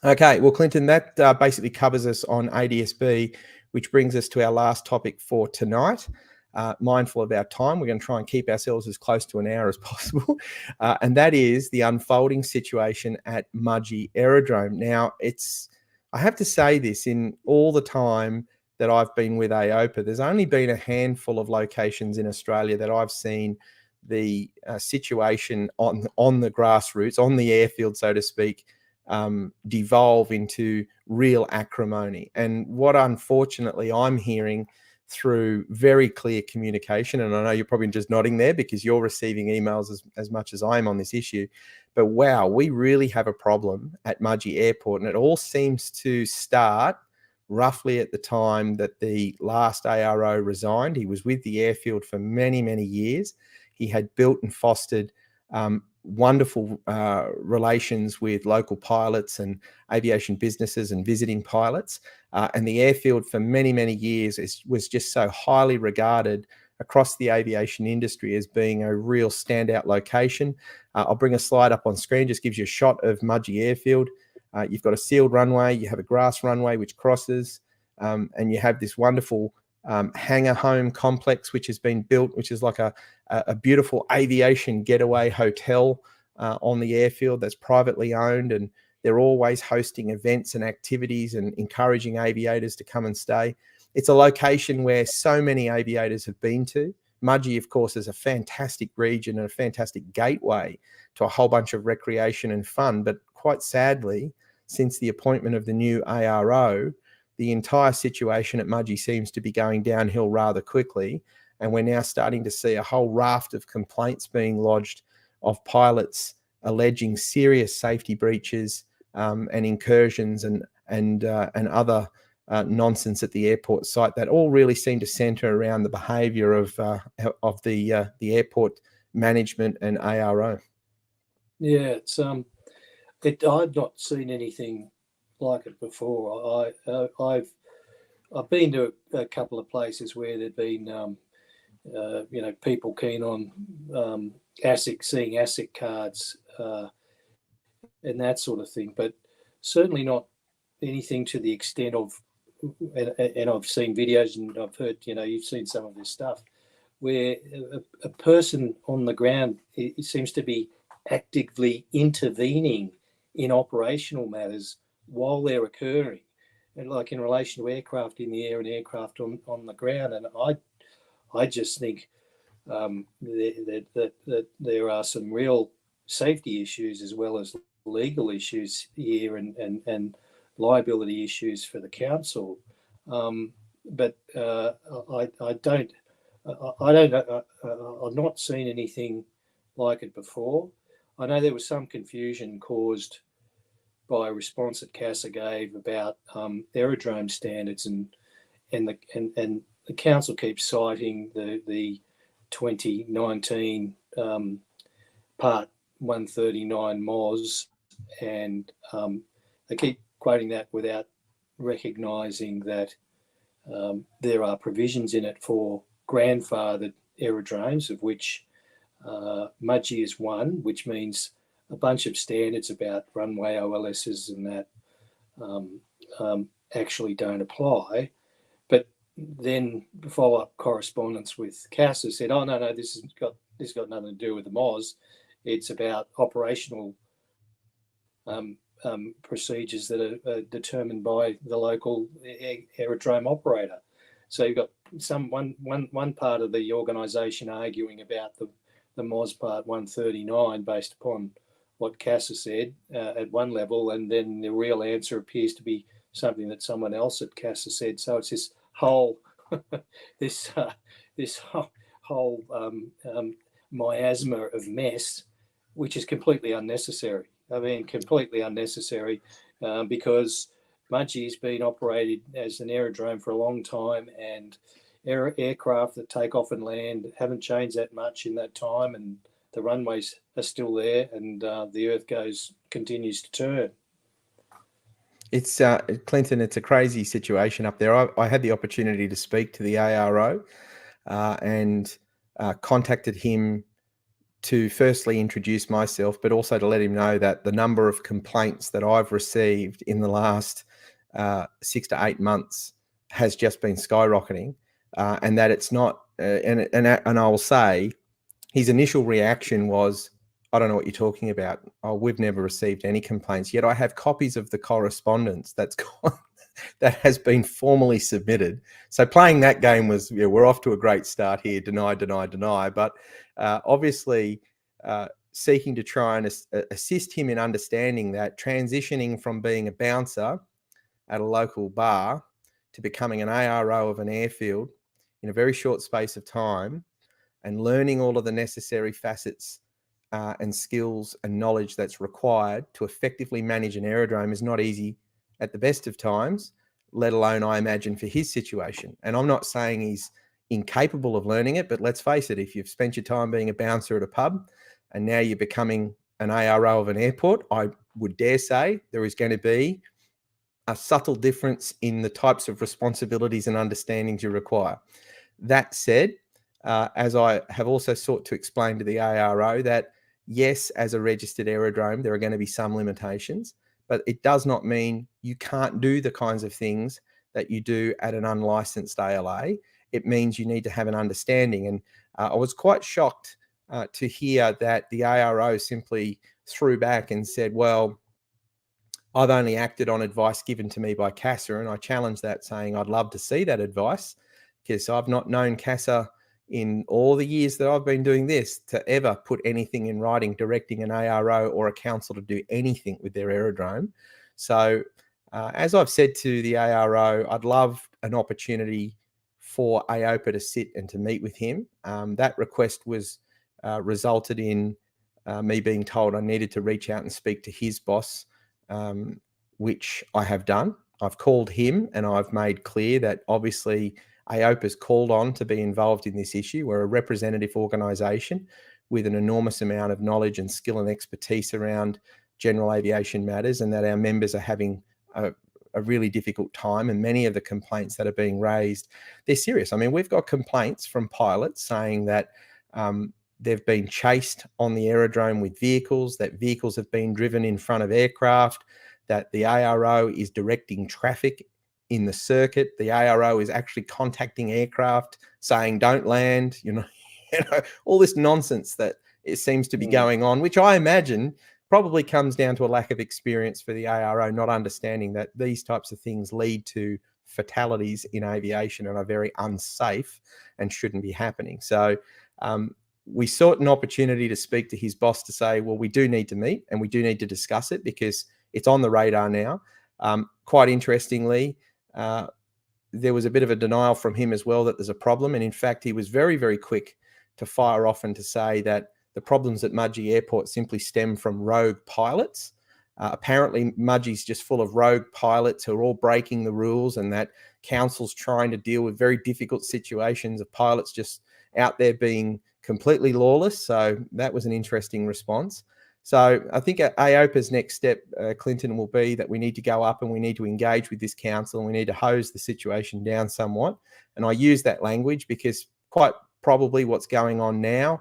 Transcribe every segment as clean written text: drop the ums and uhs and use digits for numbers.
Okay, well, Clinton, that basically covers us on ADSB, which brings us to our last topic for tonight. Mindful of our time, we're going to try and keep ourselves as close to an hour as possible. And that is the unfolding situation at Mudgee Aerodrome. Now, I have to say this, in all the time that I've been with AOPA, there's only been a handful of locations in Australia that I've seen the situation on the grassroots, on the airfield, so to speak, devolve into real acrimony. And what unfortunately I'm hearing through very clear communication, and I know you're probably just nodding there because you're receiving emails as much as I am on this issue, but wow, we really have a problem at Mudgee Airport, and it all seems to start roughly at the time that the last ARO resigned. He was with the airfield for many, many years. He had built and fostered wonderful relations with local pilots and aviation businesses and visiting pilots. And the airfield for many, many years was just so highly regarded across the aviation industry as being a real standout location. I'll bring a slide up on screen, just gives you a shot of Mudgee Airfield. You've got a sealed runway, you have a grass runway which crosses, and you have this wonderful hangar home complex which has been built, which is like a beautiful aviation getaway hotel on the airfield that's privately owned, and they're always hosting events and activities and encouraging aviators to come and stay. It's a location where so many aviators have been to. Mudgee, of course, is a fantastic region and a fantastic gateway to a whole bunch of recreation and fun, but quite sadly, since the appointment of the new ARO, the entire situation at Mudgee seems to be going downhill rather quickly. And we're now starting to see a whole raft of complaints being lodged of pilots alleging serious safety breaches and incursions and other nonsense at the airport site that all really seem to centre around the behaviour of the airport management and ARO. Yeah, I've not seen anything like it before. I've been to a couple of places where there've been people keen on seeing ASIC cards and that sort of thing, but certainly not anything to the extent of, and I've seen videos and I've heard, you've seen some of this stuff, where a person on the ground, it seems to be actively intervening in operational matters while they're occurring, and like in relation to aircraft in the air and aircraft on the ground. And I just think that there are some real safety issues as well as legal issues here and liability issues for the council. But I've not seen anything like it before. I know there was some confusion caused by a response that CASA gave about aerodrome standards, and the council keeps citing the 2019 Part 139 MOS, and they keep quoting that without recognising that there are provisions in it for grandfathered aerodromes, of which Mudgee is one, which means a bunch of standards about runway OLSs and that actually don't apply. But then the follow-up correspondence with CASA said, "Oh no, this has got nothing to do with the MOS. It's about operational procedures that are determined by the local aerodrome operator." So you've got one part of the organisation arguing about the MOS Part 139 based upon what CASA said at one level, and then the real answer appears to be something that someone else at CASA said. So it's this whole whole miasma of mess, which is completely unnecessary. I mean, completely unnecessary, because Mudgee's been operated as an aerodrome for a long time, and aircraft that take off and land haven't changed that much in that time, and the runways are still there, and the earth continues to turn. It's Clinton, it's a crazy situation up there. I had the opportunity to speak to the ARO and contacted him to firstly introduce myself, but also to let him know that the number of complaints that I've received in the last 6 to 8 months has just been skyrocketing, and that it's not. And I will say, his initial reaction was, "I don't know what you're talking about. Oh, we've never received any complaints." Yet I have copies of the correspondence that has been formally submitted. So playing that game was, we're off to a great start here. Deny, deny, deny. But obviously, seeking to try and assist him in understanding that transitioning from being a bouncer at a local bar to becoming an ARO of an airfield in a very short space of time, and learning all of the necessary facets and skills and knowledge that's required to effectively manage an aerodrome is not easy at the best of times, let alone, I imagine, for his situation. And I'm not saying he's incapable of learning it, but let's face it, if you've spent your time being a bouncer at a pub and now you're becoming an ARO of an airport, I would dare say there is going to be a subtle difference in the types of responsibilities and understandings you require. That said, as I have also sought to explain to the ARO, that yes, as a registered aerodrome, there are going to be some limitations, but it does not mean you can't do the kinds of things that you do at an unlicensed ALA. It means you need to have an understanding. And I was quite shocked to hear that the ARO simply threw back and said, well, I've only acted on advice given to me by CASA. And I challenged that, saying I'd love to see that advice, because I've not known CASA in all the years that I've been doing this to ever put anything in writing directing an ARO or a council to do anything with their aerodrome. So as I've said to the ARO, I'd love an opportunity for AOPA to sit and to meet with him. That request was resulted in me being told I needed to reach out and speak to his boss, which I have done. I've called him and I've made clear that obviously AOPA's called on to be involved in this issue. We're a representative organisation with an enormous amount of knowledge and skill and expertise around general aviation matters, and that our members are having a really difficult time. And many of the complaints that are being raised, they're serious. I mean, we've got complaints from pilots saying that they've been chased on the aerodrome with vehicles, that vehicles have been driven in front of aircraft, that the ARO is directing traffic in the circuit. The ARO is actually contacting aircraft saying don't land, all this nonsense that it seems to be going on, which I imagine probably comes down to a lack of experience for the ARO, not understanding that these types of things lead to fatalities in aviation and are very unsafe and shouldn't be happening. So we sought an opportunity to speak to his boss to say, well, we do need to meet and we do need to discuss it because it's on the radar now. Quite interestingly, there was a bit of a denial from him as well that there's a problem. And in fact, he was very, very quick to fire off and to say that the problems at Mudgee Airport simply stem from rogue pilots. Apparently, Mudgee's just full of rogue pilots who are all breaking the rules, and that council's trying to deal with very difficult situations of pilots just out there being completely lawless. So that was an interesting response. So I think AOPA's next step, Clinton, will be that we need to go up and we need to engage with this council and we need to hose the situation down somewhat. And I use that language because quite probably what's going on now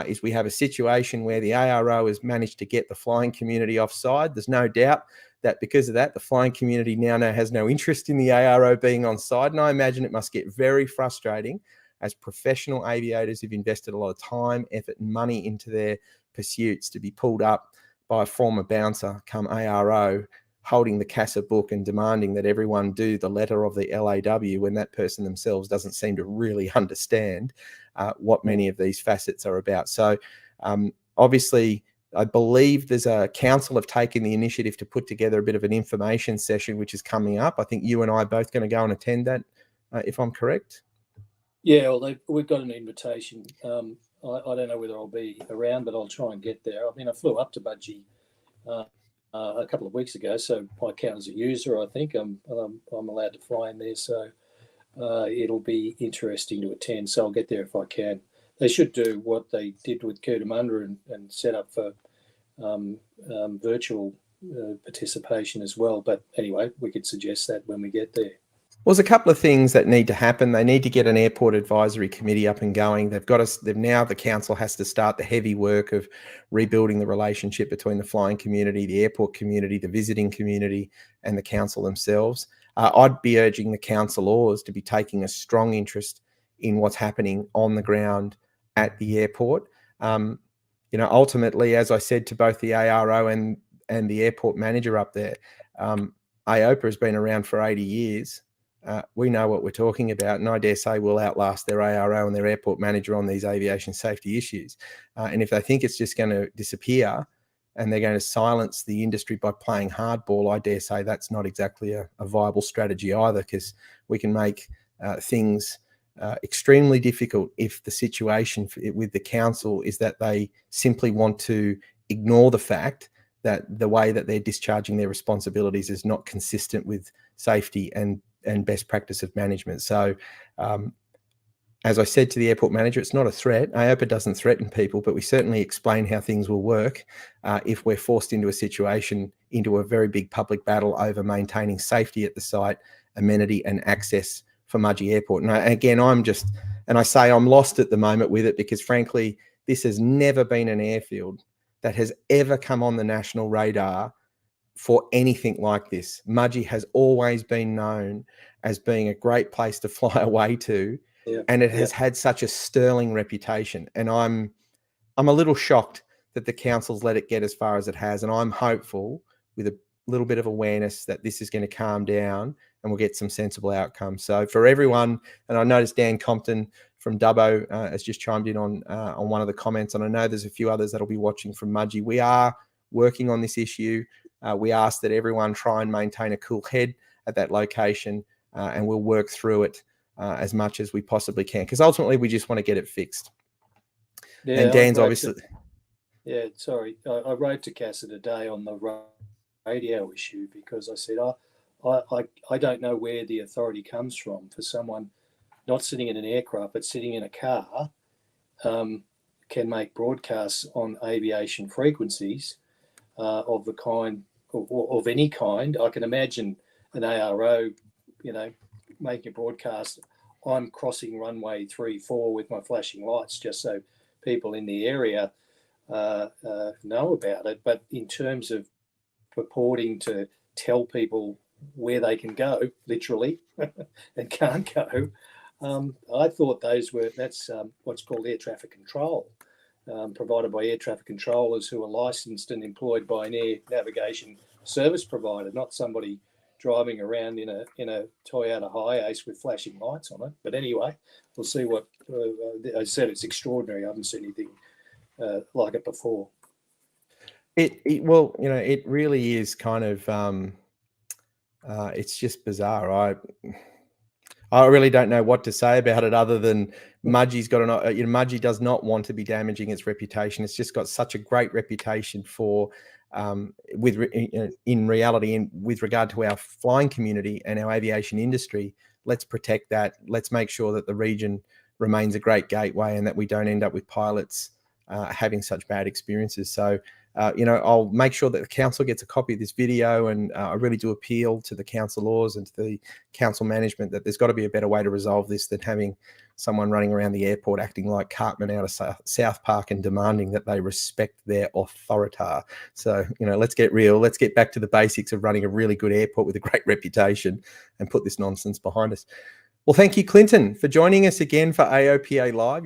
is we have a situation where the ARO has managed to get the flying community offside. There's no doubt that because of that, the flying community now has no interest in the ARO being on side. And I imagine it must get very frustrating as professional aviators who've invested a lot of time, effort and money into their pursuits to be pulled up by a former bouncer come ARO holding the CASA book and demanding that everyone do the letter of the LAW when that person themselves doesn't seem to really understand what many of these facets are about. So obviously, I believe there's a council have taken the initiative to put together a bit of an information session, which is coming up. I think you and I are both going to go and attend that, if I'm correct. Yeah, well, we've got an invitation. I don't know whether I'll be around, but I'll try and get there. I mean, I flew up to Mudgee a couple of weeks ago, so I count as a user. I think I'm allowed to fly in there, so it'll be interesting to attend. So I'll get there if I can. They should do what they did with Cootamundra and set up for virtual participation as well. But anyway, we could suggest that when we get there. Well, there's a couple of things that need to happen. They need to get an airport advisory committee up and going. Now the council has to start the heavy work of rebuilding the relationship between the flying community, the airport community, the visiting community, and the council themselves. I'd be urging the councillors to be taking a strong interest in what's happening on the ground at the airport. Ultimately, as I said to both the ARO and the airport manager up there, AOPA has been around for 80 years. We know what we're talking about, and I dare say we'll outlast their ARO and their airport manager on these aviation safety issues. And if they think it's just going to disappear and they're going to silence the industry by playing hardball, I dare say that's not exactly a viable strategy either, because we can make things extremely difficult if the situation with the council is that they simply want to ignore the fact that the way that they're discharging their responsibilities is not consistent with safety and best practice of management. So as I said to the airport manager, it's not a threat. AOPA doesn't threaten people, but we certainly explain how things will work if we're forced into a situation, into a very big public battle over maintaining safety at the site, amenity and access for Mudgee Airport. And I'm lost at the moment with it, because frankly, this has never been an airfield that has ever come on the national radar for anything like this. Mudgee has always been known as being a great place to fly away to, and it has had such a sterling reputation. And I'm a little shocked that the council's let it get as far as it has, and I'm hopeful with a little bit of awareness that this is going to calm down and we'll get some sensible outcomes. So for everyone, and I noticed Dan Compton from Dubbo has just chimed in on one of the comments, and I know there's a few others that'll be watching from Mudgee. We are working on this issue. We ask that everyone try and maintain a cool head at that location, and we'll work through it as much as we possibly can, because ultimately we just want to get it fixed. Yeah, and Dan's obviously... I wrote to Casa today on the radio issue, because I said, I don't know where the authority comes from for someone not sitting in an aircraft but sitting in a car can make broadcasts on aviation frequencies of the kind, or of any kind. I can imagine an ARO, making a broadcast, I'm crossing runway 3-4 with my flashing lights, just so people in the area know about it. But in terms of purporting to tell people where they can go, literally, and can't go, I thought that's what's called air traffic control, provided by air traffic controllers who are licensed and employed by an air navigation service provider, not somebody driving around in a Toyota Hiace with flashing lights on it. But anyway, we'll see what I said. It's extraordinary. I haven't seen anything like it before. It really is kind of it's just bizarre. I really don't know what to say about it, other than Mudgee's got Mudgee does not want to be damaging its reputation. It's just got such a great reputation for in reality, and with regard to our flying community and our aviation industry. Let's protect that. Let's make sure that the region remains a great gateway, and that we don't end up with pilots having such bad experiences. So I'll make sure that the council gets a copy of this video, and I really do appeal to the councillors and to the council management that there's got to be a better way to resolve this than having someone running around the airport acting like Cartman out of South Park and demanding that they respect their authority. So, let's get real. Let's get back to the basics of running a really good airport with a great reputation, and put this nonsense behind us. Well, thank you, Clinton, for joining us again for AOPA Live.